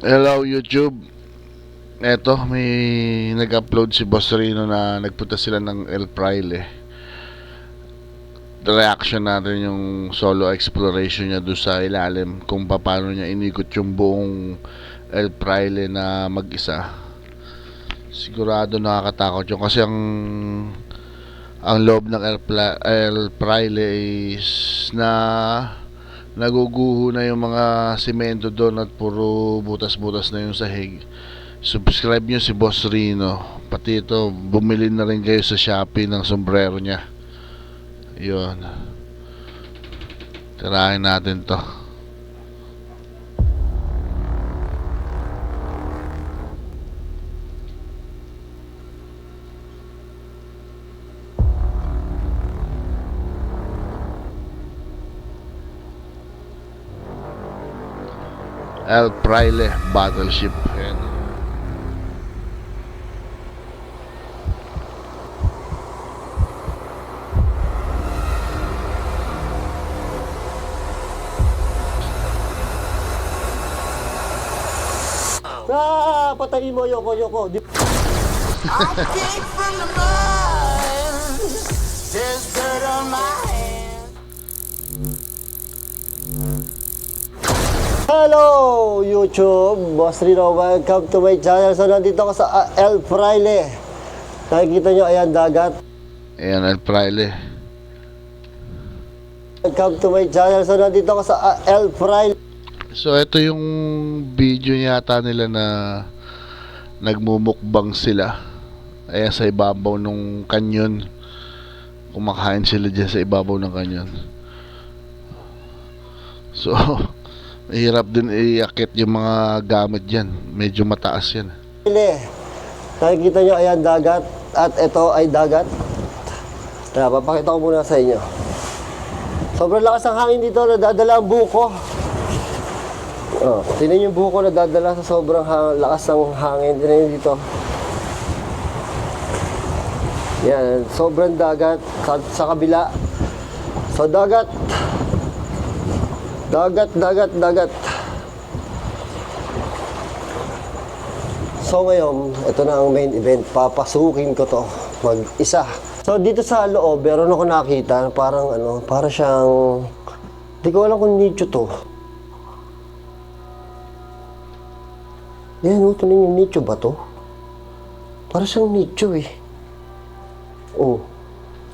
Hello YouTube. Eto, may nag-upload si Boss Rino na nagpunta sila ng El Fraile. Reaction natin yung solo exploration niya doon sa ilalim, kung paano niya inikot yung buong El Fraile na mag-isa. Sigurado nakakatakot yun kasi ang loob ng El Fraile is naguguho na yung mga simento doon at puro butas-butas na yung sahig. Subscribe nyo si Boss Rino. Pati ito, bumili na rin kayo sa Shopee ng sombrero niya. Yun. Tirahin natin to. El Fraile Battleship. Ayan. Patayin mo, Yoko. I came from the mud, there's dirt on my hands. Hello, YouTube! Boss Rino, welcome to my channel. So, nandito ako sa El Fraile. Nakikita nyo, ayan, dagat. Ayan, El Fraile. Welcome to my channel. So, nandito ako sa El Fraile. So, ito yung video yata nila na nagmumukbang sila. Ayan, sa ibabaw ng kanyon. Kumakain sila dyan sa ibabaw ng kanyon. So, mahirap din iakit yung mga gamit dyan. Medyo mataas yan. Nakikita nyo, ayan, dagat. At ito ay dagat. Papakita ko muna sa inyo. Sobrang lakas ng hangin dito. Nadadala ang buko. Tingnan yung buko na dadala sa sobrang lakas ng hangin. Tingnan nyo dito. Yan, sobrang dagat sa kabila. So, dagat. So, ngayon, ito na ang main event. Papasukin ko to mag-isa. So, dito sa loob, meron ako nakita. Parang para siyang, di ko alam kung nicho to. Yan, ito na yung nicho ba to? Para siyang nicho eh. Oh.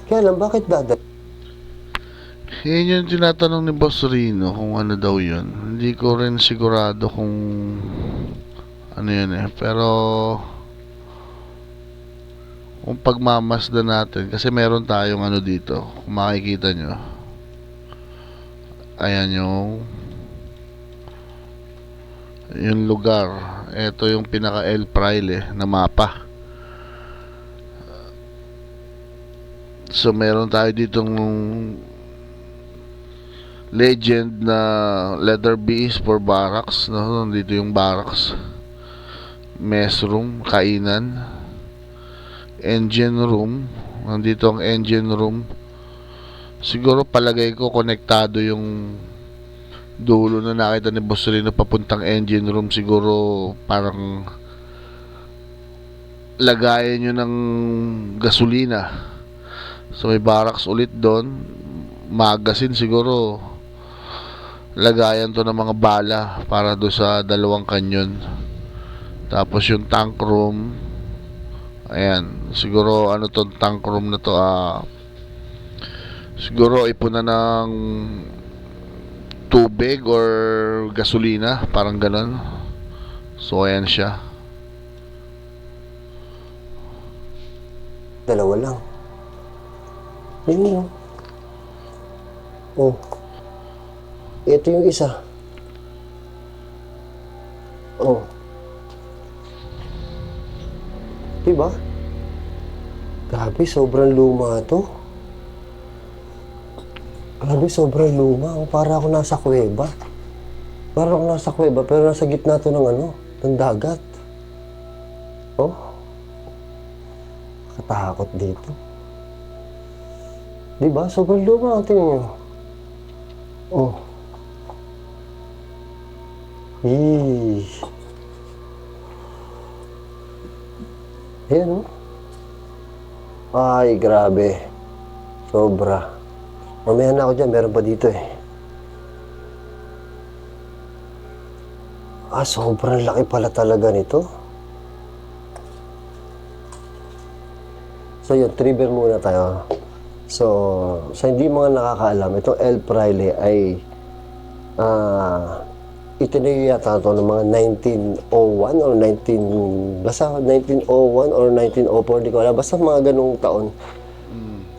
Kaya lang, bakit dadal? Yan yung tinatanong ni Boss Rino kung ano daw yun. Hindi ko rin sigurado kung ano yun eh. Pero kung pagmamasdan natin, kasi meron tayong ano dito, kung makikita nyo, ayan yung lugar. Ito yung pinaka El Fraile na mapa. So meron tayo ditong legend na letter B is for barracks, no? Nandito yung barracks, mess room, kainan, engine room. Nandito ang engine room. Siguro palagay ko konektado yung dulo na nakita ni Boss Rino papuntang engine room. Siguro parang lagayan nyo ng gasolina. So may barracks ulit doon, magazine siguro, lagayan to ng mga bala para do sa dalawang kanyon. Tapos yung tank room, ayan, siguro ano to, tank room na to, siguro ipunan ng tubig or gasolina, parang ganon. So ayan siya. Dalawa lang. Ayun. Oh. Ito yung isa. Oh. Diba? Grabe, sobrang luma to. Grabe, sobrang luma. Para ako nasa kuweba. Pero nasa gitna to ng dagat. Oh. Katakot dito. Diba? Sobrang luma. Tingnan nyo. Oh. Ayan, oh. Ay, grabe. Sobra. Mamaya na ako dyan, meron pa dito eh. Sobrang laki pala talaga nito. So yun, trigger muna tayo. So, sa hindi mga nakakaalam, itong El Fraile ay itinayo yata ito ng mga 1901 or basta 1901 or 1904, di ko alam. Basta mga ganung taon.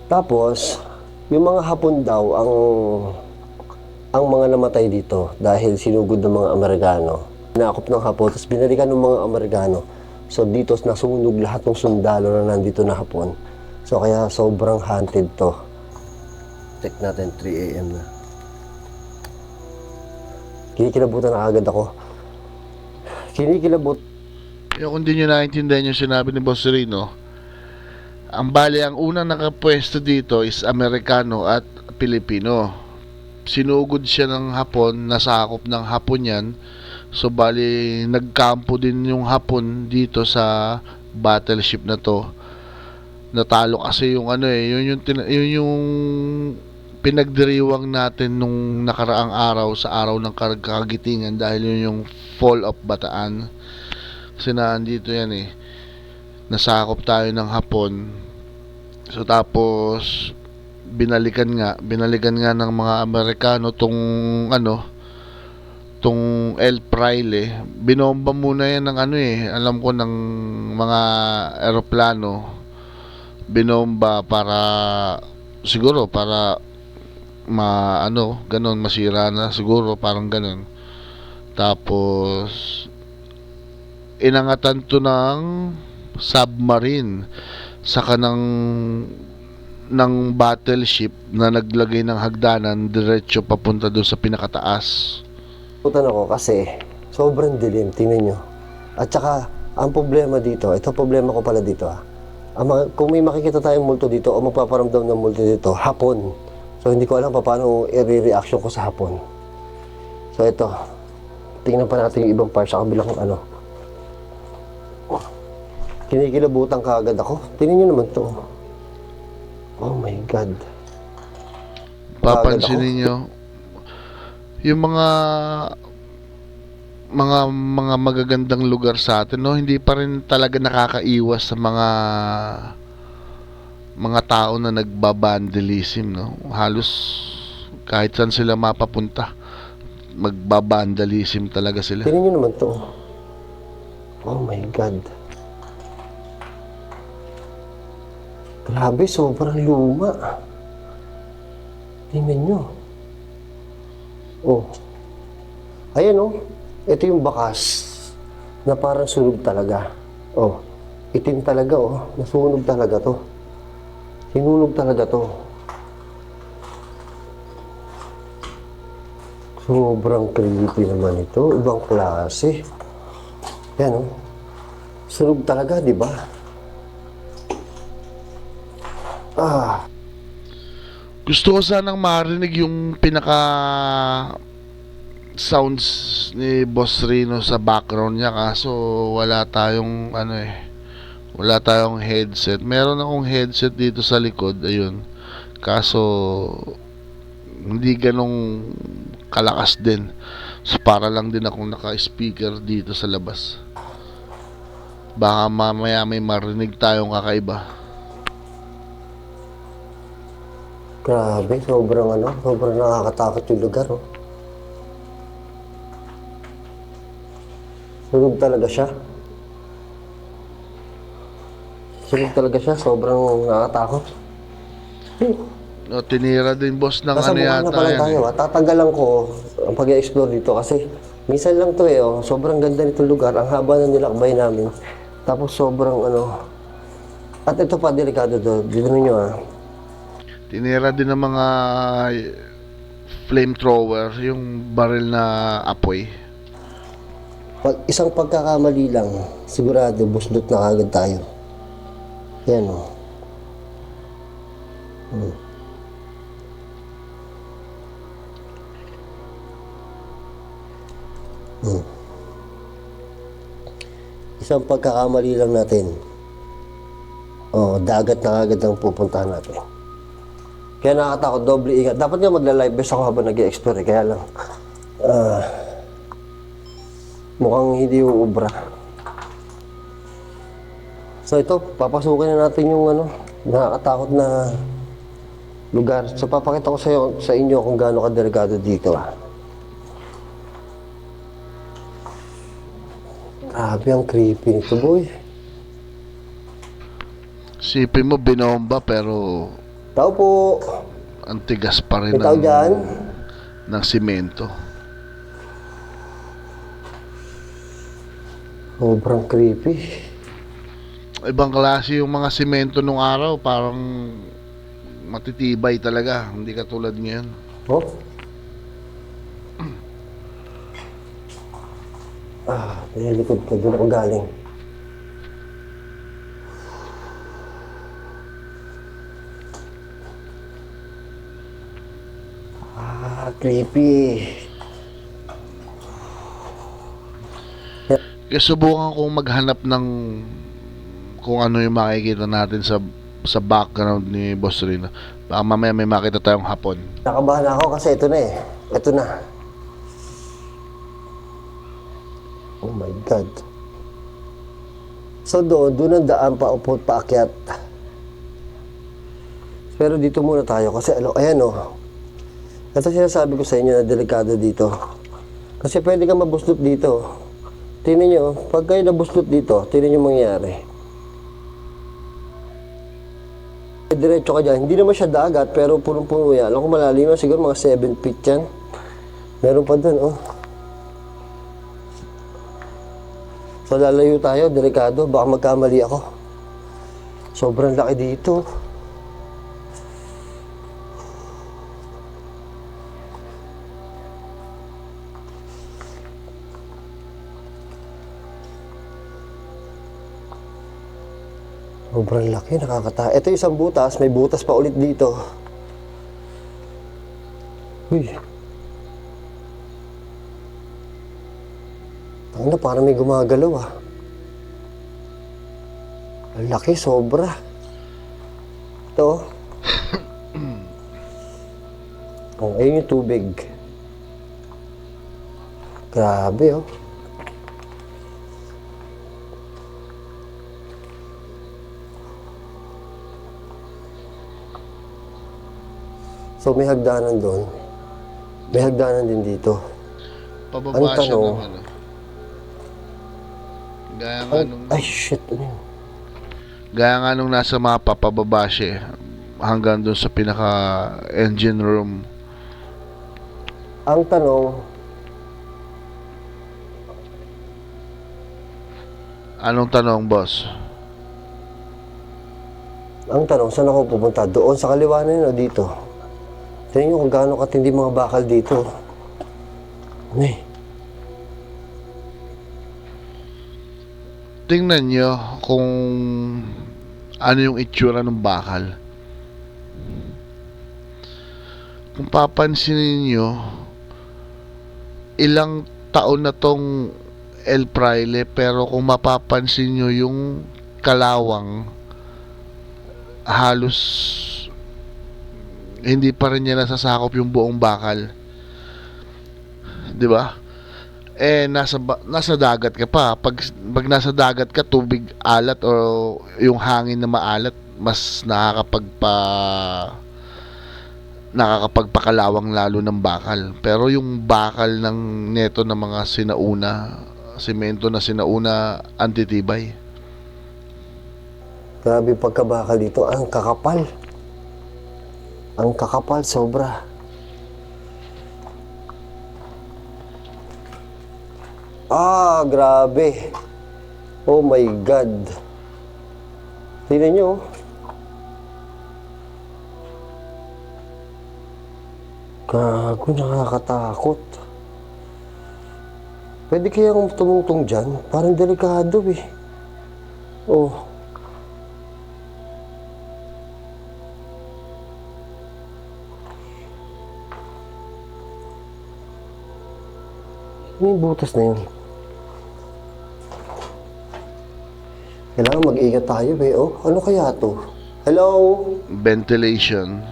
Tapos, yung mga Hapon daw ang mga namatay dito dahil sinugod ng mga Amerikano. Nakop ng Hapon, tapos binalikan ng mga Amerikano. So dito nasunog lahat ng sundalo na nandito na Hapon. So kaya sobrang haunted to. Check natin, 3 AM na. Kinikilabutan na agad ako. Kinikilabot. Kung hindi nyo naintindihan yung sinabi ni Boss Rino, ang unang nakapwesto dito is Amerikano at Pilipino. Sinugod siya ng Hapon, nasakop ng Hapon yan. So bali nagkampo din yung Hapon dito sa battleship na to. Natalo kasi yung yun yung pinagdiriwang natin nung nakaraang araw sa araw ng kagitingan dahil yun yung Fall of Bataan. Kasi nandito yan eh. Nasakop tayo ng Hapon. So tapos binalikan nga ng mga Amerikano tong El Fraile. Binomba muna yan ng alam ko ng mga eroplano. Binomba siguro para ganon, masira na siguro, parang ganon. Tapos inangatan to ng submarine saka ng battleship na naglagay ng hagdanan diretso papunta doon sa pinakataas. Putan ako kasi sobrang dilim, tingnan nyo. At saka, ang problema dito, ito problema ko pala dito kung may makikita tayong multo dito o magpaparamdam ng multo dito, Hapon. So hindi ko alam paano i-reaction ko sa Hapon. So ito, tingnan pa natin yung ibang part sa kabilang Kinikilabutan ka agad ako. Tingnan nyo naman to. Oh my God. Papansinin nyo, yung mga magagandang lugar sa atin, hindi pa rin talaga nakakaiwas sa mga tao na nagbabandalism, halos kahit saan sila mapapunta, magbabandalism talaga sila. Tingnan nyo naman to. Oh my God. Grabe, sobrang luma. Tingnan nyo. Oh. Ayan oh. Ito yung bakas na parang sunog talaga. Oh. Itim talaga oh. Nasunog talaga to. Sinunog talaga to. Sobrang creepy naman ito. Ibang klase. Ayan oh. Sunog talaga, di ba? Gusto ko sanang marinig yung pinaka sounds ni Boss Rino sa background niya, kaso wala tayong wala tayong headset. Meron akong headset dito sa likod, ayun. Kaso hindi ganong kalakas din. So para lang din akong naka-speaker dito sa labas. Baka mamaya may marinig tayong kakaiba. Grabe, sobrang nakakatakot yung lugar oh. Sunog talaga siya. Sunog talaga siya, sobrang nakakatakot. Tinira din boss ng Nasa buwan na pala tayo Tatanggalan ko ang pag-i-explore dito kasi minsan lang to oh. Sobrang ganda nitong lugar, ang haba na nilakbay namin. Tapos sobrang At ito pa, delikado dito ninyo Tinira din ng mga flamethrower, yung baril na apoy. Isang pagkakamali lang, sigurado busdot na kagad tayo. Yan o. Isang pagkakamali lang natin. Oh, dagat na agad ang pupuntahan natin. Kaya nakakatakot, doble ingat. Dapat nga magla-live best ako habang nag-i-explore, kaya lang mukhang hindi uubra. So ito, papasukin na natin yung nakakatakot na lugar. So papakita ko sa inyo kung gaano kadelikado dito. Grabe, ang creepy nito, boy. Sipin mo binomba pero Tao po. ang tigas pa rin May tao dyan? ng simento. Sobrang creepy. Ibang klase yung mga simento nung araw, parang matitibay talaga, hindi katulad ngayon. Oh? May likod ko. Doon ako galing. Creepy. Kaya subukan kong maghanap ng kung ano yung makikita natin sa background ni Boss Rino. Baka mamaya may makita tayong hapon. Nakabahan ako kasi ito na eh. Ito na. Oh my God. So doon ang daan pa upot paakyat. Pero dito muna tayo kasi ayan oh. Ito sinasabi ko sa inyo na delikado dito. Kasi pwede kang mabuslot dito. Tingnan nyo, pag kayo nabuslot dito, tingnan nyo mangyayari. Diretso ka dyan. Hindi naman siya dagat, pero punong-puno yan. Alam ko malalim na, siguro mga 7 feet yan. Meron pa dun, oh. So lalayo tayo, delikado. Baka magkamali ako. Sobrang laki dito. Sobrang laki, nakakata. Ito isang butas, may butas pa ulit dito. Uy. Ano, parang may gumagalaw ah. Ang laki, sobra. Ito. Oh, ayun yung tubig. Grabe oh. So may hagdanan doon. May hagdanan din dito. Pababa Ang siya tanong, ng ano. Gaya nga nung, ay shit, ano yun? gaya nga nung nasa mapa, pababa siya hanggang dun sa pinaka engine room. Ang tanong, Anong tanong, boss? saan ako pupunta? Doon sa kaliwa na yun o dito? Tingnan nyo kung gaano katindi mga bakal dito. Ano eh? Tingnan nyo kung ano yung itsura ng bakal. Kung papansinin nyo, ilang taon na tong El Fraile, pero kung mapapansin nyo yung kalawang, halos hindi pa rin niya nasasakop yung buong bakal. 'Di ba? Nasa dagat ka pa. Pag nasa dagat ka, tubig alat o yung hangin na maalat, mas nakakapagpakalawang lalo ng bakal. Pero yung bakal ng neto ng mga semento na sinauna, antitibay. Grabe yung pagkabakal dito. Ang kakapal. Ang kakapal, sobra. Grabe. Oh my God. Tingnan nyo. Gago, nakakatakot. Pwede kayang tumungtong dyan? Parang delikado eh. Oh. Ano yung butas na yun? Kailangan mag-ingat tayo, be. Oh, ano kaya to? Hello? Ventilation.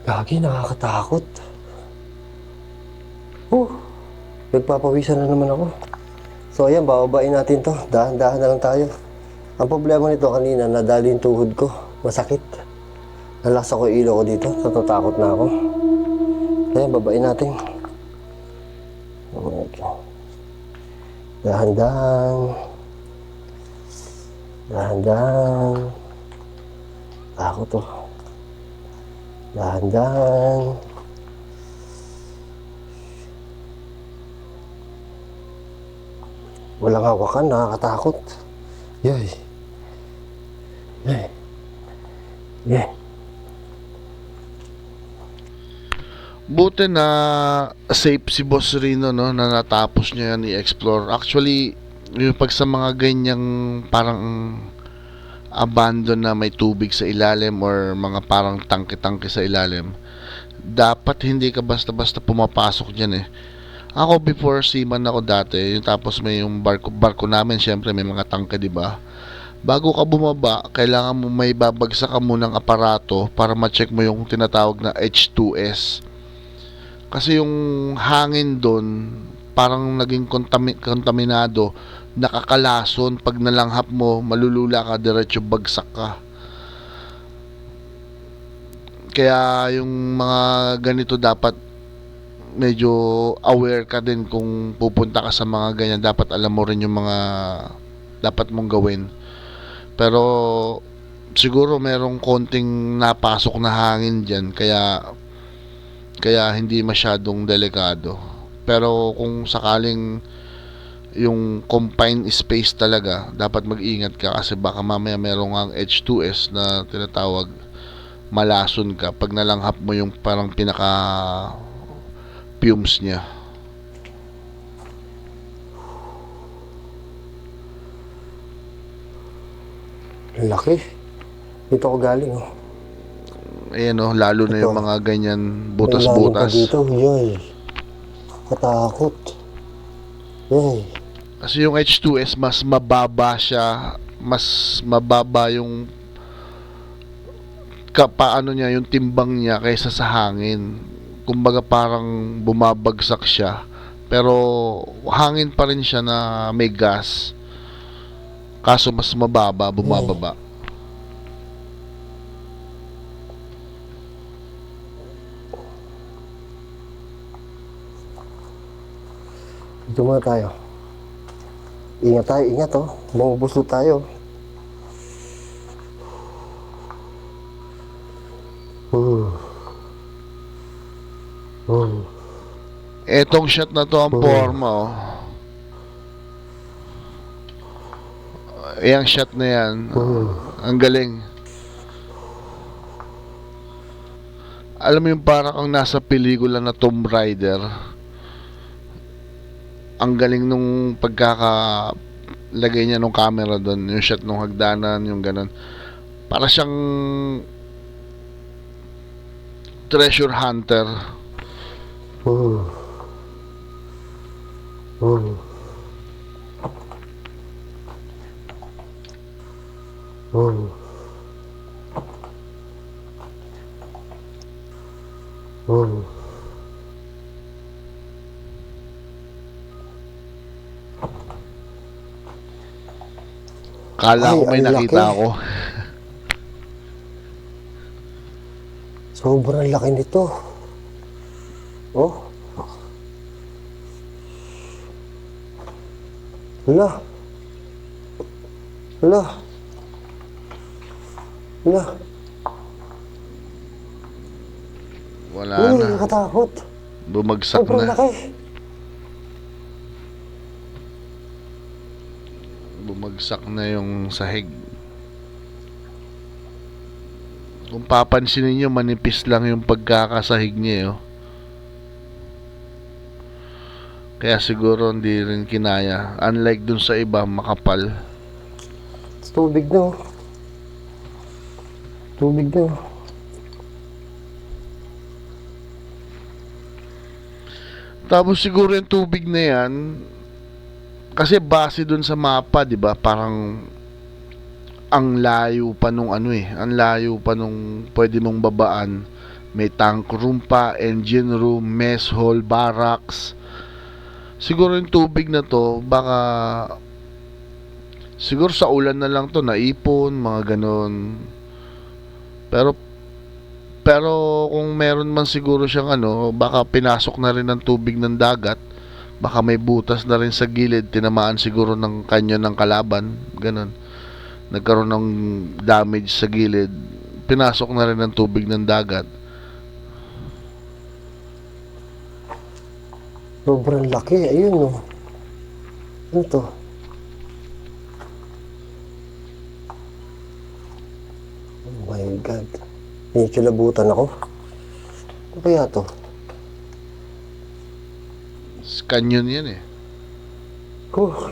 Gagi, nakakatakot. Nagpapawisan na naman ako. So ayan, bababain natin to. Dahan-dahan na lang tayo. Ang problema nito kanina, nadali yung tuhod ko. Masakit. Nalasa ko yung ilo ko dito. Natatakot na ako. Ayan, babain natin. Okay. Dahan-dahan. Dahan-dahan. Takot to. Dahan-dahan. Walang hawakan, nakakatakot. Yay. Yay. Yay. Buti na safe si Boss Rino, no, na natapos niya yan i-explore. Actually, yung pag sa mga ganyang parang abandon na may tubig sa ilalim or mga parang tangke-tangke sa ilalim, dapat hindi ka basta-basta pumapasok dyan eh. Ako before seaman ako dati, yung tapos may yung barko namin, syempre may mga tangke, di ba? Bago ka bumaba, kailangan mo may babagsak ka munang aparato para ma-check mo yung tinatawag na H2S. Kasi yung hangin doon parang naging kontaminado, nakakalason, pag nalanghap mo, malulula ka, diretso bagsak ka. Kaya yung mga ganito dapat medyo aware ka din kung pupunta ka sa mga ganyan. Dapat alam mo rin yung mga dapat mong gawin. Pero siguro merong konting napasok na hangin dyan, kaya hindi masyadong delikado. Pero kung sakaling yung confined space talaga, dapat mag-ingat ka kasi baka mamaya merong ang H2S na tinatawag, malason ka pag nalanghap mo yung parang pinaka fumes niya. Laki. Dito ako galing, oh. Ayan, oh, lalo na yung mga ganyan Lalim pa butas-butas. dito, yay. Katakot. Yay. Kasi yung H2S mas mababa siya, mas mababa yung paano niya, yung timbang niya kaysa sa hangin. Kumbaga parang bumabagsak siya, pero hangin pa rin siya na may gas. Kaso mas mababa, bumababa. Dito muna tayo. Ingat tayo, ingat, oh. Mabubuslo tayo. Etong shot na to ang forma, oh. Yang shot na yan, ang galing. Alam mo yung parang kang nasa pelikula na Tomb Raider. Ang galing nung pagkakalagay niya nung camera doon, yung shot nung hagdanan, yung ganun. Para siyang treasure hunter. Kala ko may ang nakita laki. ako. Sobrang laki nito. Oh. Hala. Hala. Hala. Wala Uy, na. nakatakot. Bumagsak Sobrang na. laki. Bumagsak na yung sahig. Kung papansinin nyo, manipis lang yung pagkakasahig niya, oh. Kaya siguro hindi rin kinaya. Unlike dun sa iba, makapal. Tubig na, oh. Tubig na, oh. Tapos siguro yung tubig na yan, kasi base dun sa mapa, di ba? Parang ang layo pa nung ano eh. Ang layo pa nung pwede mong babaan. May tank room pa, engine room, mess hall, barracks. Siguro yung tubig na to, baka siguro sa ulan na lang to naipon, mga ganon. Pero kung meron man siguro siyang ano, baka pinasok na rin ng tubig ng dagat. Baka may butas na rin sa gilid, tinamaan siguro ng kanyon ng kalaban, ganon. Nagkaroon ng damage sa gilid, pinasok na rin ng tubig ng dagat. Sobrang laki. Ayun, no. Ano to? Oh my God. Kinikilabutan ako. Ano kaya to? Canyon yan eh.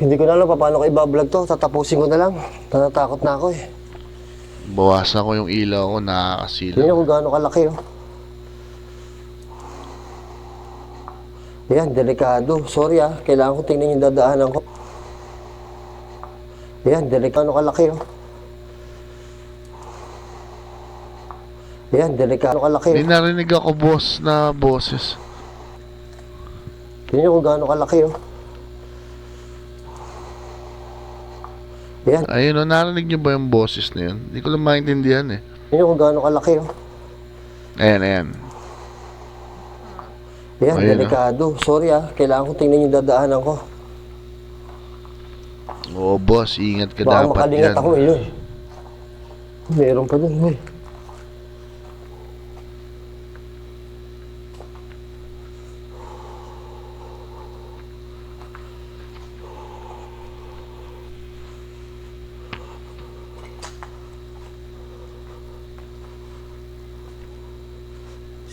Hindi ko na alam paano ko i-vlog to. Tatapusin ko na lang. Natatakot na ako eh. Bawasan ko yung ilaw ko, Tingnan nakakasilaw. niyo kung gaano kalaki, oh. Ayan, delikado. Sorry ah, kailangan ko tingnan yung dadaanan ko. Ayan, delikado kalaki, oh. Ayan, delikado kalaki, May oh. narinig ako boss na boses. Tingnan niyo kung gaano kalaki, oh. Ayan, Ayun o, narinig nyo ba yung boses na yun? Hindi ko lang maintindihan eh. tingnan niyo kung gaano kalaki, oh. Ayan, ayan. Ayan, Ayun, delikado. Sorry ah, kailangan ko tingnan yung dadaanan ko. Oo boss, ingat ka Baka dapat makalingat yan. ako yun. Meron pa dun, eh.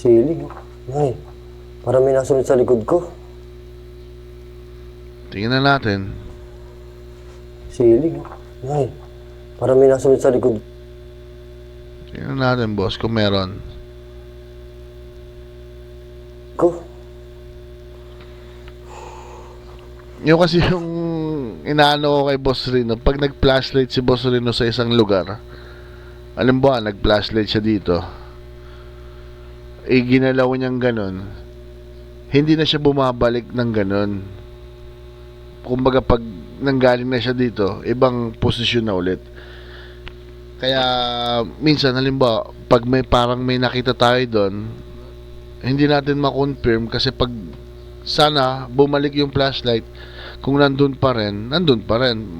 Siling. Ay, parang may nasunod sa likod ko. Tingnan na natin. Siling. Ay, parang may nasunod sa likod Tingnan natin boss kung meron. ko. Yung kasi yung inaano ko kay Boss Rino, pag nag-flashlight si Boss Rino sa isang lugar, alam ba, nag-flashlight siya dito, ginalaw niyang ganon, hindi na siya bumabalik ng ganon. Kumbaga pag nanggaling na siya dito, ibang posisyon na ulit. Kaya minsan halimbawa pag parang may nakita tayo doon, hindi natin ma-confirm kasi pag sana bumalik yung flashlight, kung nandun pa rin,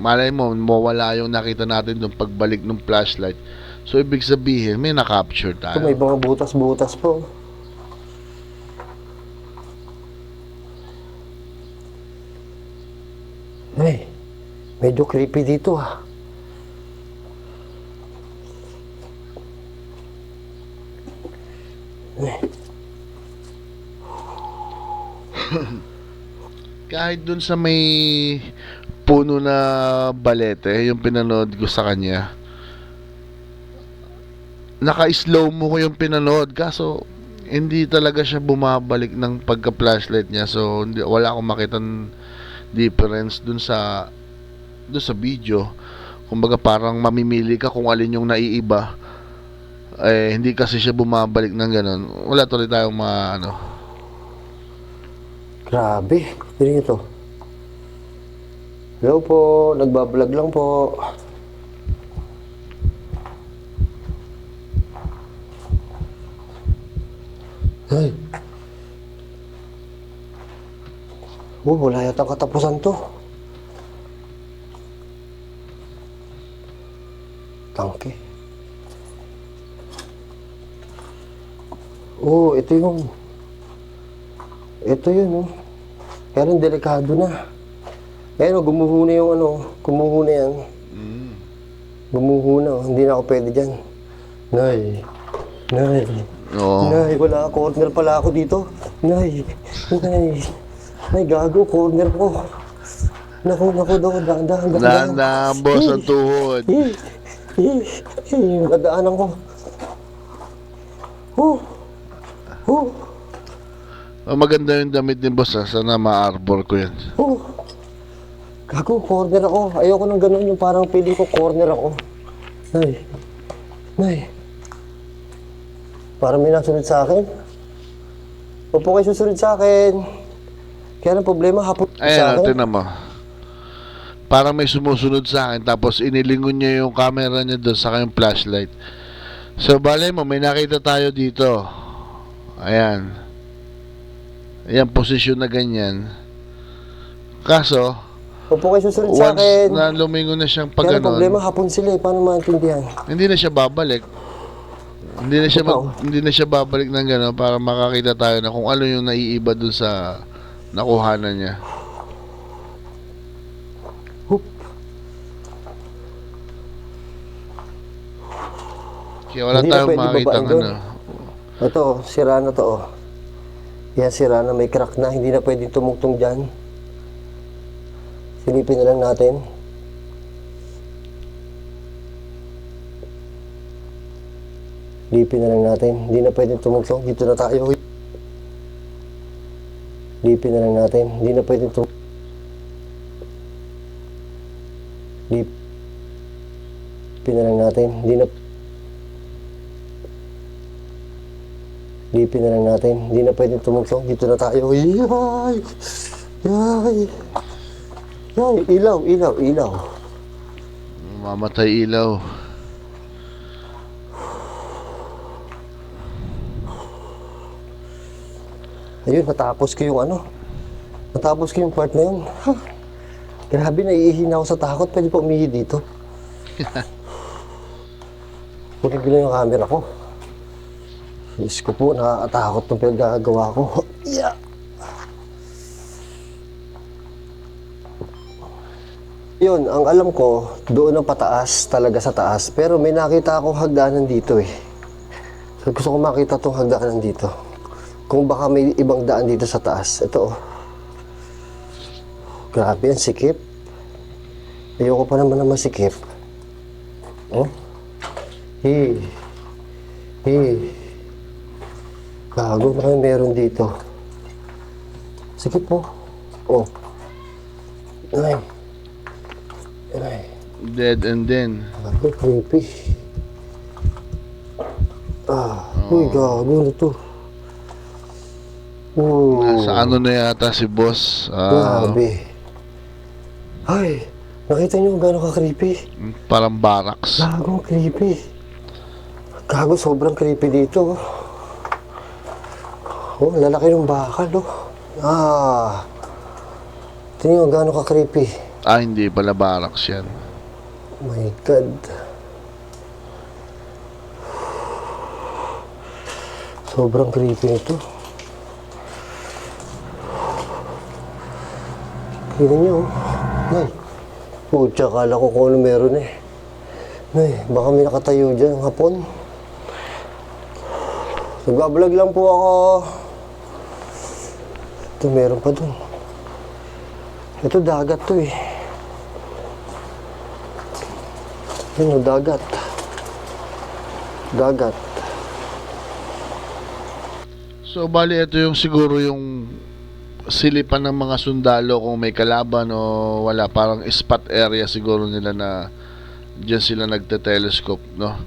malay mo mawala yung nakita natin doon pagbalik ng flashlight. So ibig sabihin may na-capture Ito, may tayo. mga butas-butas po. Ay, medyo creepy dito ah. Kahit dun sa may puno na balete, yung pinanood ko sa kanya, naka-slow mo ko yung pinanood, kaso hindi talaga siya bumabalik ng pagka-flashlight niya. So wala akong makitang difference dun sa video. Kumbaga parang mamimili ka kung alin yung naiiba. Eh hindi kasi siya bumabalik ng ganun. Wala tuloy tayong Grabe, tingnan nyo to. Hello po, nagbablog lang po. Ay. Wala yata katapusan to. Tangke. Ito yung... Ito yun, oh. Kaya rin delikado na. Ayan, gumuho na yung gumuho na yan. Gumuho na, oh. Hindi na ako pwede dyan. Nay. Oo. Nay, wala, corner pala ako dito. Nay, gago, corner ko. Naku, dahan. Boss, ang tuhod. Dadaanan ko. Maganda yung damit ni boss, sana ma-arbor ko yan. Oh, gago, corner ako. Ayoko nang ganun yung parang feeling ko corner ako. Nay, nay. Parang may nasunod sa akin. Huwag po kayo susunod sa akin. Kaya ang problema, hapon sa Ayan, akin. tingnan mo. Parang may sumusunod sa akin, tapos inilingon niya yung camera niya doon sa yung flashlight. So, balay mo, may nakita tayo dito. Ayan. Ayan, posisyon na ganyan. Kaso, Huwag po kayo susunod sa once akin. na lumingon na siyang pag Kaya ang problema, ganon, hapon sila eh. Paano maintindihan? hindi na siya babalik. Hindi na siya babalik ng gano'n para makakita tayo na kung ano yung naiiba dun sa nakuhanan niya. Hup. Kaya wala Hindi na tayong pwede makakita babae ng doon. ano. Ito, sira na to. Oh. Yan, sira na. May crack na. Hindi na pwedeng tumugtong dyan. Silipin na lang natin. Silipin na lang natin. Hindi na pwedeng tumugtong. Dito na tayo. Silipin na lang natin. Hindi na pwedeng tumugtong. Silipin na lang natin. Hindi na... Silipin na lang natin. Hindi na pwedeng tumugtong. Dito na tayo. Yay! Yay! Yay! Ilaw, ilaw, ilaw. Mamatay ilaw. Ayun, natapos ko yung ano. Natapos ko yung part na yun. Ha? Grabe, naiihi na ako sa takot. Pwede pa umihi dito. Kunin ko lang yung camera ko. Diyos ko po, nakakatakot ng pinagagawa ko. Yeah. Yun, ang alam ko, doon ang pataas, talaga sa taas. Pero may nakita akong hagdanan dito eh. So, gusto ko makita tong hagdanan dito. Kung baka may ibang daan dito sa taas. Ito oh. Grabe, ang sikip. Ayoko pa naman na masikip. Oh. Hey. Hey. Gago na kayo meron dito. Sikip po. Oh. Ay. Ay. Dead and then. Gago, creepy. Ah. Uy, gago na to. Nasa ano na yata si boss. Grabe. Ay, nakita niyo gano'n ka-creepy? Parang barracks. Gago, creepy. Gago, sobrang creepy dito. Oh, lalaki ng bakal, oh. Ah. Tingnan niyo gano'n ka-creepy. Hindi pala barracks yan. Oh my God. Sobrang creepy nito. Tingnan niyo, oh. Nay. Pucha, kala ko kung ano meron eh. Nay, baka may nakatayo dyan ng hapon. Nagbablog lang po ako. Ito, meron pa dun. Ito, dagat to eh. Yun o, dagat. Dagat. So, bali, ito yung siguro yung silipan ng mga sundalo kung may kalaban o wala. Parang spot area siguro nila na dyan sila nagte-telescope, no?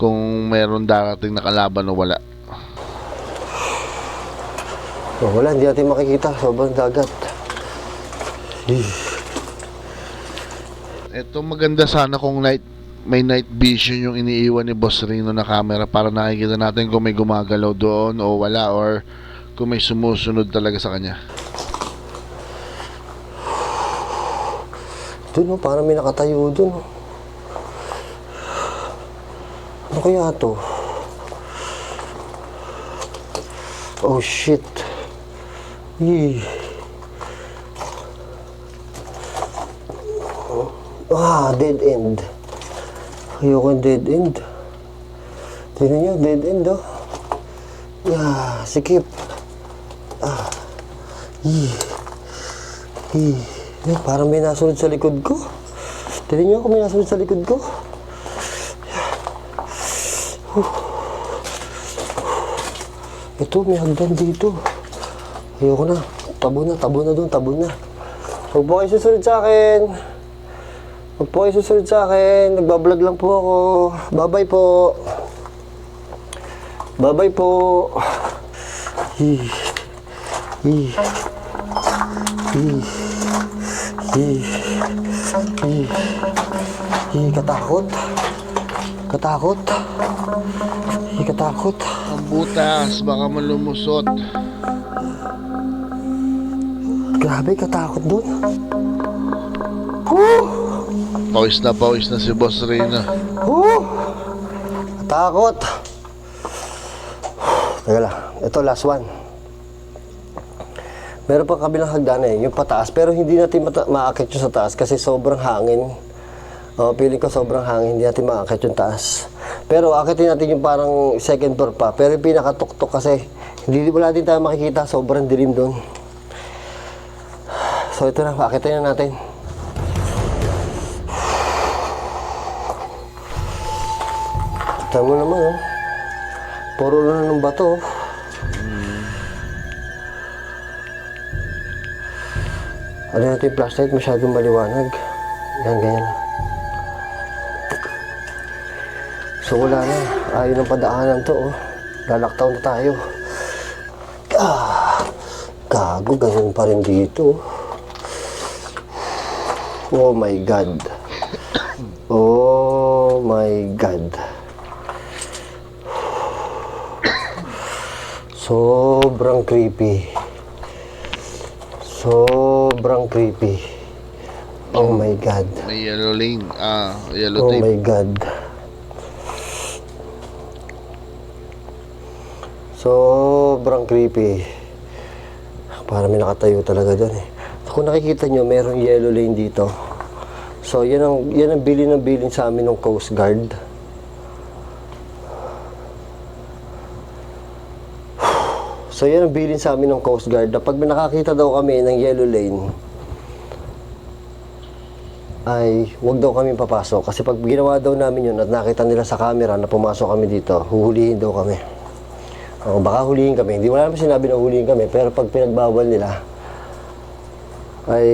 Kung meron darating na kalaban o wala. Oh, wala, hindi natin makikita. Sobrang dagat. Ito maganda sana kung may night vision yung iniiwan ni Boss Rino na camera para nakikita natin kung may gumagalaw doon o wala, or kung may sumusunod talaga sa kanya. Doon, oh, parang may nakatayo doon. Ano kaya to? Oh, shit. Yee. Ah, dead end. Ayoko yung dead end. Tignan nyo, dead end, oh. Yeah, sikip. Ah. Yee. Yee. Ay, parang may nasunod sa likod ko. Tignan nyo kung may nasunod sa likod ko. Ito, may hagdan dito. Ayoko na. Tabo na doon, tabo na. Huwag po kayo susunod sa akin. Huwag po kayo susunod sa akin. Nagbablog lang po ako. Bye-bye po. Bye-bye po. Hi. Hi. Hi. Hi. Hi. Hi. Katakot. Katakot. Hi, katakot. Ang butas, baka malumusot. Grabe, katakot doon. Pawis na si Boss Reyna. Katakot. Teka lang, ito last one. Meron pa kabilang hagdan yung pataas, pero hindi natin maakit yung sa taas kasi sobrang hangin. Feeling ko sobrang hangin, hindi natin maakit yung taas. Pero akitin natin yung parang second floor pa, pero yung pinakatuktok kasi wala din tayo makikita, sobrang dilim doon. So ito na, akitin na natin. Tignan mo naman, oh. Puro na ng bato. Ano natin yung flashlight, masyadong maliwanag. Yan, ganyan. So wala na, ayaw ng padaanan to, oh. Lalaktaw na tayo. Gago, ganyan pa rin dito. Oh my God. Oh my God. Sobrang creepy. Sobrang creepy. Oh my God. May yellow lane. Yellow Oh tape. my God. Sobrang creepy. Parang may nakatayo talaga dyan eh. So, kung nakikita nyo, merong yellow lane dito. So, yan ang bilin sa amin ng Coast Guard. So, yan ang bilin sa amin ng Coast Guard. Pag may nakakita daw kami ng yellow lane, ay huwag daw kami papasok. Kasi pag ginawa daw namin yun at nakita nila sa camera na pumasok kami dito, huhulihin daw kami. O baka hulihin kami. Hindi wala naman sinabi na hulihin kami, pero pag pinagbawal nila, ay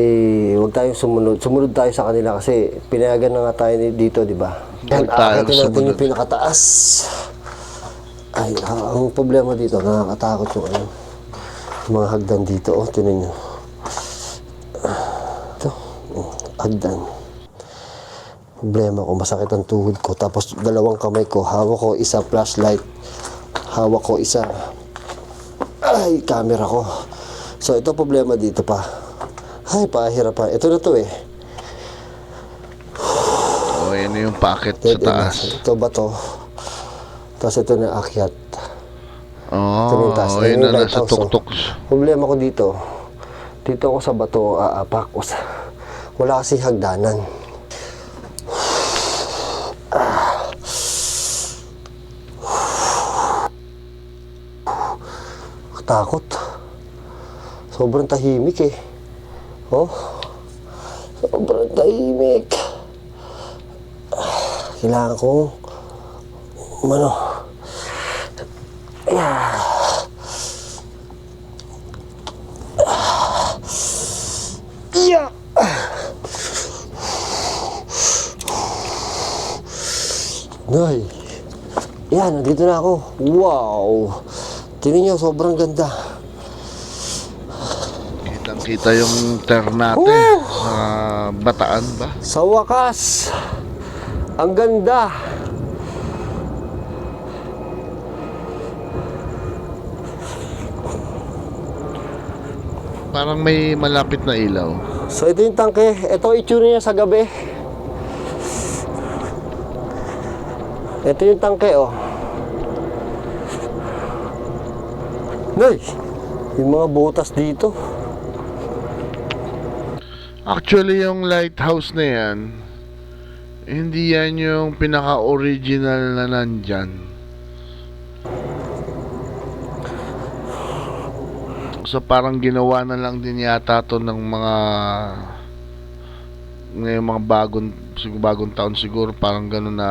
huwag tayong sumunod. Sumunod tayo sa kanila kasi pinayagan na nga tayo dito, di ba? Yan, Huwag tayong aakitin natin sumunod. yung pinakataas. Ay, ang problema dito, nakakatakot yung mga hagdan dito. Oh, tinan nyo. Ito, hagdan. Problema ko, masakit ang tuhod ko. Tapos dalawang kamay ko, hawak ko isa flashlight. Hawak ko isa. Ay, camera ko. So, ito problema dito pa. Ay, pahirap pa. Ito na to eh. Oh, yan yung packet sa taas. Ito ba to? Tapos ito na akyat. Ito na yung taas. Oh, Ayun yun yung na nasa lighthouse, oh. tuktok. Problema ko dito. Dito ako sa bato, aapak. Wala kasi hagdanan. Takot. Sobrang tahimik eh. Oh. Sobrang tahimik. Kailangan ko Nay. Yan, nandito na ako. Wow. Tingnan niyo, sobrang ganda. Kitang-kita yung Ternate sa Bataan ba? Sa wakas. Ang ganda. Parang may malapit na ilaw. So ito yung tangke. Ito itsura niya sa gabi. Ito yung tangke, oh. Nay! Yung mga butas dito. Actually, yung lighthouse na yan, hindi yan yung pinaka-original na nandyan. So parang ginawa na lang din yata to ng mga ngayong mga bagong taon siguro, parang gano'n na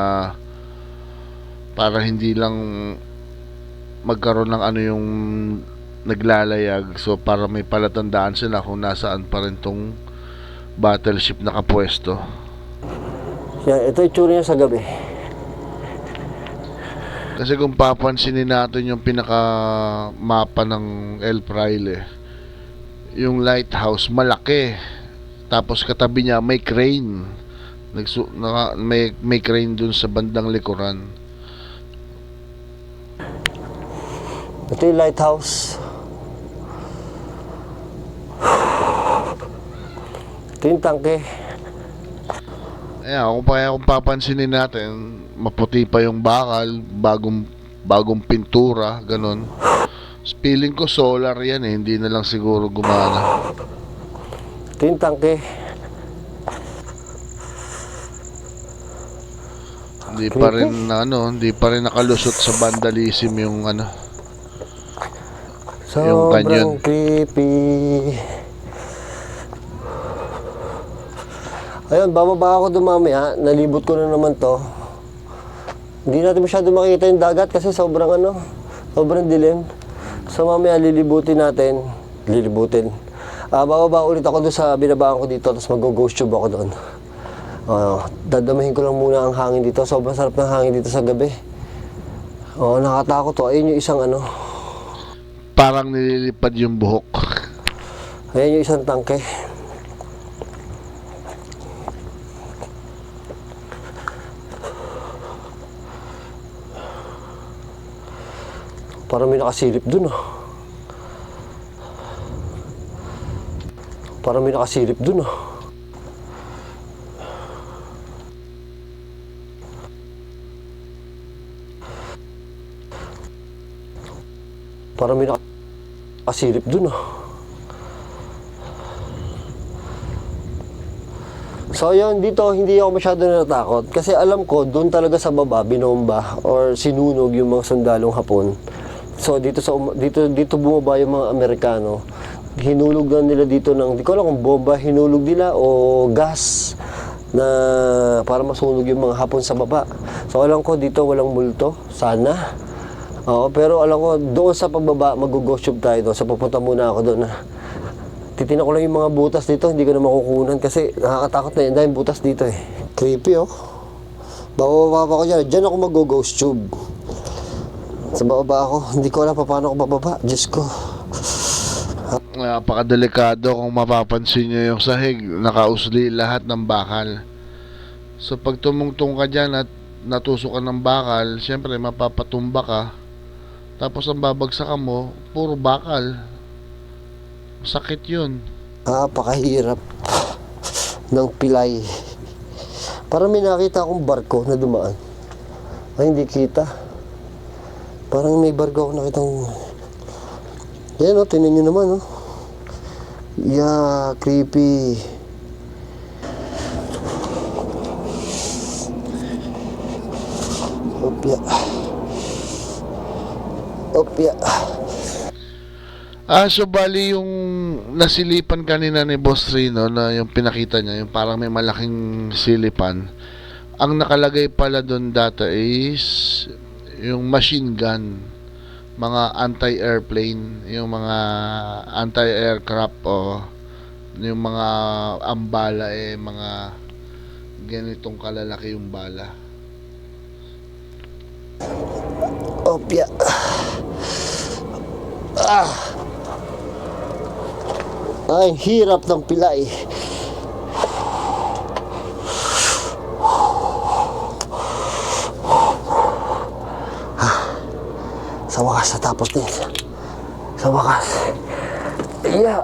para hindi lang magkaroon ng ano yung naglalayag. So para may palatandaan sila kung nasaan pa rin tong battleship nakapwesto. Yan, ito itsura niya sa gabi. Kasi kung papansinin natin yung pinaka mapa ng El Fraile, yung lighthouse malaki, tapos katabi niya may crane, may crane dun sa bandang likuran. Ito yung lighthouse. Ito yung tangke. Ayan, kung papansinin natin, maputi pa yung bakal, bagong pintura, ganun. Feeling ko solar yan eh, hindi na lang siguro gumana. Ito yung tangke. Hindi pa rin nakalusot sa vandalism yung yung Sobrang canyon. creepy. Ayun, bababa ako doon mamaya. Nalibot ko na naman to. Hindi natin masyado makikita yung dagat kasi sobrang dilim. So mamaya lilibutin natin. Bababa ulit ako doon sa binabaan ko dito, tapos mag-ghost tube ako doon. Dadamahin ko lang muna ang hangin dito. Sobrang sarap ng hangin dito sa gabi. Nakatakot to. Ayun yung isang Parang nililipad yung buhok. Ayun yung isang tangke. Parang may nakasilip dun Parang may nakasilip dun Parang may nakasilip dun So yun, dito hindi ako masyado natatakot kasi alam ko doon talaga sa baba binomba or sinunog yung mga sundalong Hapon. So dito bumaba yung mga Amerikano. Hinulog na nila dito di ko alam kung bomba hinulog nila o gas na para masunog yung mga Hapon sa baba. So alam ko dito walang multo, sana. Pero alam ko doon sa pagbaba mag-ghost tube tayo doon. So pupunta muna ako doon titignan ko lang yung mga butas dito, hindi ko na makukunan kasi nakakatakot na yun dahil butas dito eh. Creepy bababa ko dyan. Dyan ako mag-ghost tube. Sa bababa ako, hindi ko alam paano ako bababa. Diyos ko. Napakadelikado kung mapapansin nyo yung sahig, nakausli lahat ng bakal. So pag tumungtong ka dyan at natusok ka ng bakal, syempre mapapatumba ka. Tapos ang babagsakan mo, puro bakal. Sakit yun. Napakahirap ng pilay. Parang may nakita akong barko na dumaan. Ay, hindi kita. Parang may barko ako nakitang... Yan tingnan nyo naman Yeah, creepy. Opya. So bali yung nasilipan kanina ni Boss Rino na yung pinakita niya, yung parang may malaking silipan. Ang nakalagay pala doon data is yung machine gun, mga anti-airplane, yung mga anti-aircraft o yung mga ambala mga ganitong kalalaki yung bala. Opya. Ay, hirap ng pilay. Sa wakas, natapos din. Sa wakas. Yeah.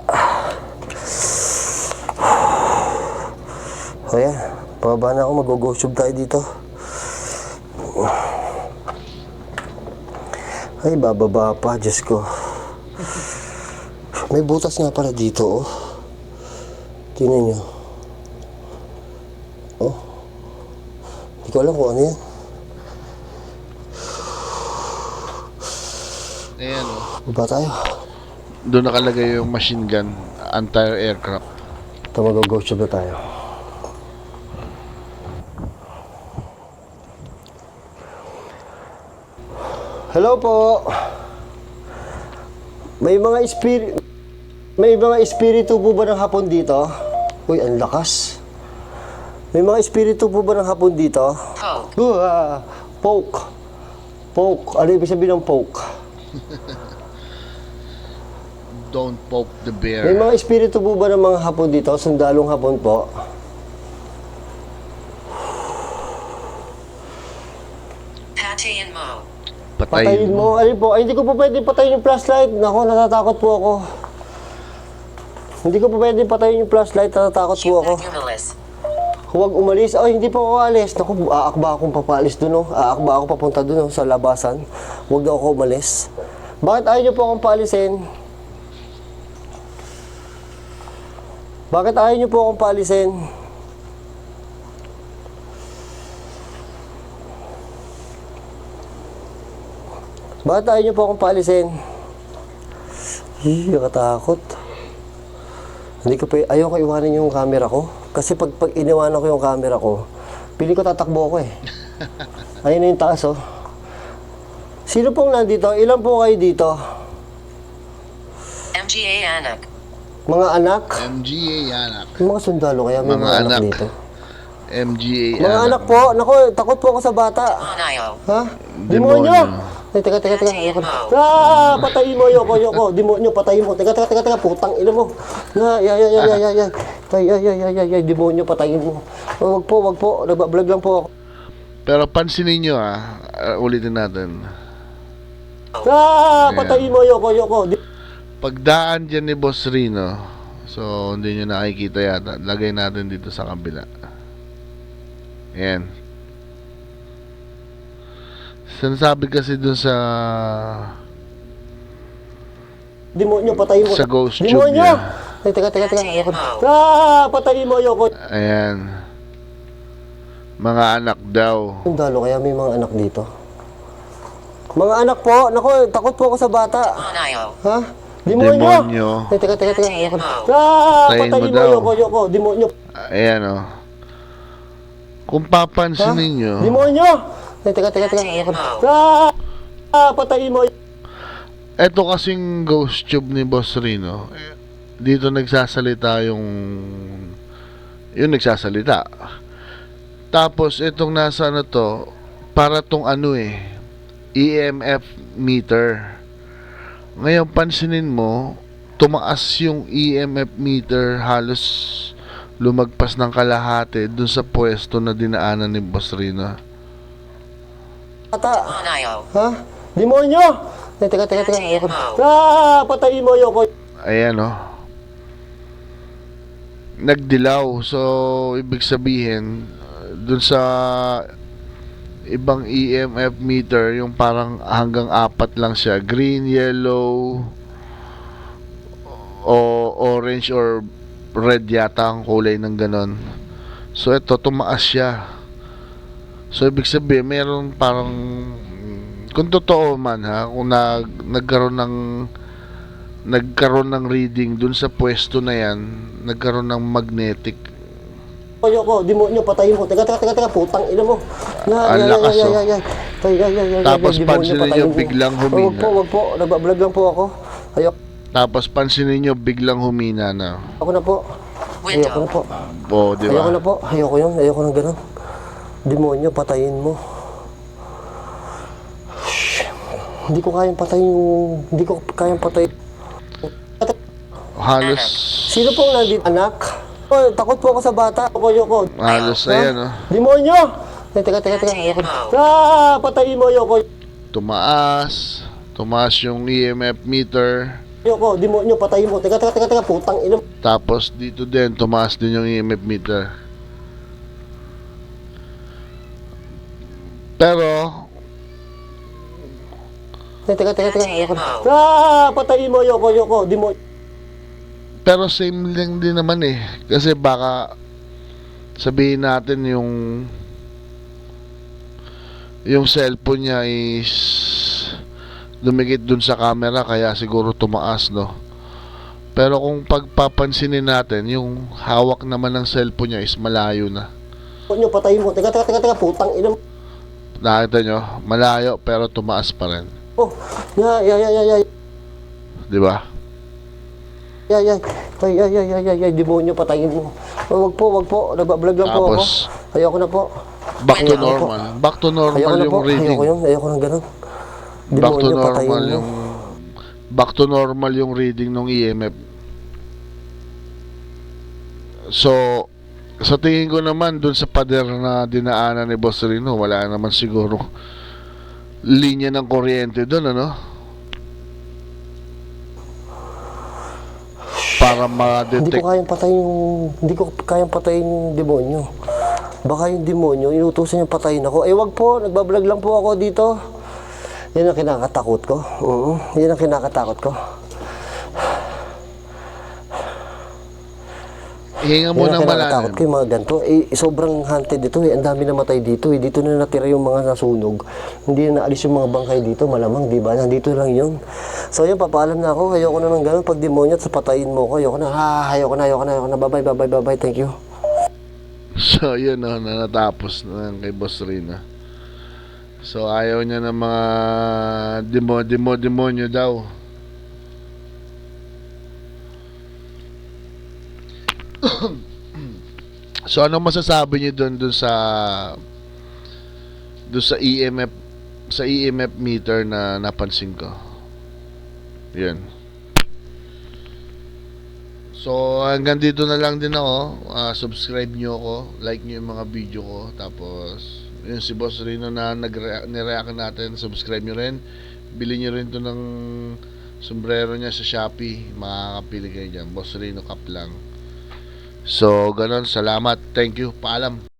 O yan, pababa na ako, mag-ghost tube tayo dito. Ay, bababa pa, Diyos ko. May butas nga pala dito, Tingnan nyo. Hindi ko alam kung ano yan. Ayan Baba tayo. Doon nakalagay yung machine gun, anti-aircraft. Ito, mag-ghost tube na tayo. Hello po. May mga espiritu po ba ng hapon dito? Uy, ang lakas. May mga espiritu po ba ng hapon dito? Poke. Poke. Ano ibig sabihin ng poke? Don't poke the bear. May mga espiritu po ba ng mga hapon dito? Sundalong hapon po. Patayin mo. Patayin mo. Ano po? Ay, hindi ko po pwede patayin yung flashlight. Nako, natatakot po ako. Hindi ko po pwede patayin yung flashlight. Natatakot po ako. Huwag umalis. Huwag umalis. Ay, hindi po ako alis. Naku, aakba akong papalis dun, oh. Aakba ako papunta dun, oh, sa labasan. Huwag daw ako umalis. Bakit ayaw niyo po akong paalisin? Bakit ayaw niyo po akong paalisin? Bakit ayaw niyo po akong paalisin? Nakatakot. Hindi ko pa, ayaw ko iwanan yung camera ko. Kasi pag iniwanan ko yung camera ko, piling ko tatakbo ako eh. Ayun na yung taas, oh. Sino pong nandito? Ilan po kayo dito? MGA anak. Mga anak? MGA anak. Yung mga sundalo kaya may Mga mga anak anak. dito. MGA Mga anak po, naku, takot po ako sa bata. Anayo. Ha? Demonyo. Demonyo! Ay, teka. Ayoko na. Patayin mo, yoko. Demonyo, patayin mo. Teka, putang ina mo. Ay, demonyo, patayin mo. Oh, wag po. Nagbablog lang po ako. Pero pansinin nyo ulitin natin. Patayin mo, yoko. Pagdaan dyan ni Boss Rino, so hindi nyo nakikita yata, lagay natin dito sa kabila. Ayan. Sinasabi kasi dun sa Demonyo, patayin mo. sa ghost tube Demonyo! niya. Ay, teka. Ayoko na. Patayin mo, yoko. Ayan. Mga anak daw. Sundalo, kaya may mga anak dito. Mga anak po, naku, takot po ako sa bata. Anayo. Ha? Demonyo! Ay, teka. Ayoko na. Tayin mo Patayin mo, daw. yoko. Demonyo. Ayan o. Kung papansinin nyo, Demonyo! Ay, teka. Ayoko na. Patayin mo. eto kasing ghost tube ni Boss Rino, dito nagsasalita yung nagsasalita. Tapos itong nasa ano to, para tong EMF meter. Ngayon pansinin mo, tumaas yung EMF meter, halos lumagpas ng kalahati dun sa pwesto na dinaanan ni Boss Rino. Bata. Anayo. Ha? Demonyo! Ay, teka. Ayoko na. Patayin mo, yoko. Ayan o. Nagdilaw. So, ibig sabihin, dun sa ibang EMF meter, yung parang hanggang 4 lang siya. Green, yellow, o orange or red yata ang kulay ng ganon. So, ito, tumaas siya. So, ibig sabihin, meron parang, kung totoo man kung nagkaroon ng reading dun sa pwesto na yan, nagkaroon ng magnetic. Yoko, demonyo, patayin mo. Teka, putang ina mo. Ang lakas, oh. Tapos Demonyo, pansinin patayin nyo, mo. biglang humina. Wag po. Nagbablog lang po ako. Tapos pansinin nyo, biglang humina na. Ayoko na po. Ayoko na po. Di Ayoko na ba? po. Ayoko yun. Ayoko na ganun. Demonyo, patayin mo. Shh. Hindi ko kayang patayin. Halos, Sino pong nandito? Anak? Oh, takot po ako sa bata. Yoko. halos, ayan o. Demonyo! Ay, teka. Ayoko na. Patayin mo, yoko. Tumaas yung EMF meter. Yoko, demonyo, patayin mo. Teka, putang ina. Tapos dito din, tumaas din yung EMF meter. Pero, Ay, teka. Ayoko na. Patayin mo, yoko. Demonyo. pero same lang din naman eh. Kasi baka sabihin natin yung cellphone niya is dumikit dun sa camera kaya siguro tumaas, no? Pero kung pagpapansinin natin, yung hawak naman ng cellphone niya is malayo na. Demonyo, patayin mo. Teka, putang ina. Nakita nyo? Malayo pero tumaas pa rin. Oh, di ba? Ay, demonyo, patayin mo. Oh, wag po, nagbablog lang po ako. Tapos, Ayoko na po. back to Ayoko normal. Back to normal Ayoko na yung po, reading. ayoko ng ganun. Back to Demonyo, patayin normal mo. yung back to normal yung reading ng EMF. So, sa tingin ko naman dun sa pader na dinaanan ni Boss Rino, wala naman siguro linya ng kuryente dun, ano? Para ma-detect. Hindi ko kayang patayin yung demonyo. Baka yung demonyo, inutusan niya patayin ako. Wag po, nagbablog lang po ako dito. Yan ang kinakatakot ko. Yan ang kinakatakot ko. Hinga mo Yan ang ng kinakatakot ko, malalim. yung mga ganito. Sobrang haunted dito eh. Ang dami namatay dito eh. Dito na natira yung mga nasunog. Hindi na naalis yung mga bangkay dito. Malamang, di ba? Nandito lang yun. So yun, papaalam na ako. Ayoko na ng ganun. Pag demonyo, at patayin mo ko. Ayoko na. Ayoko na. Bye-bye. Thank you. So, yun na natapos na kay Boss Rino. So, ayaw niya ng mga demonyo daw. So, ano masasabi niyo doon sa EMF meter na napansin ko? Yan. So, hanggang dito na lang din ako. Subscribe nyo ako. Like nyo yung mga video ko. Tapos, yun si Boss Rino na nireact natin. Subscribe nyo rin. Bili nyo rin to ng sombrero niya sa Shopee. Makakapili kayo dyan. Boss Rino Cap lang. So, ganun. Salamat. Thank you. Paalam.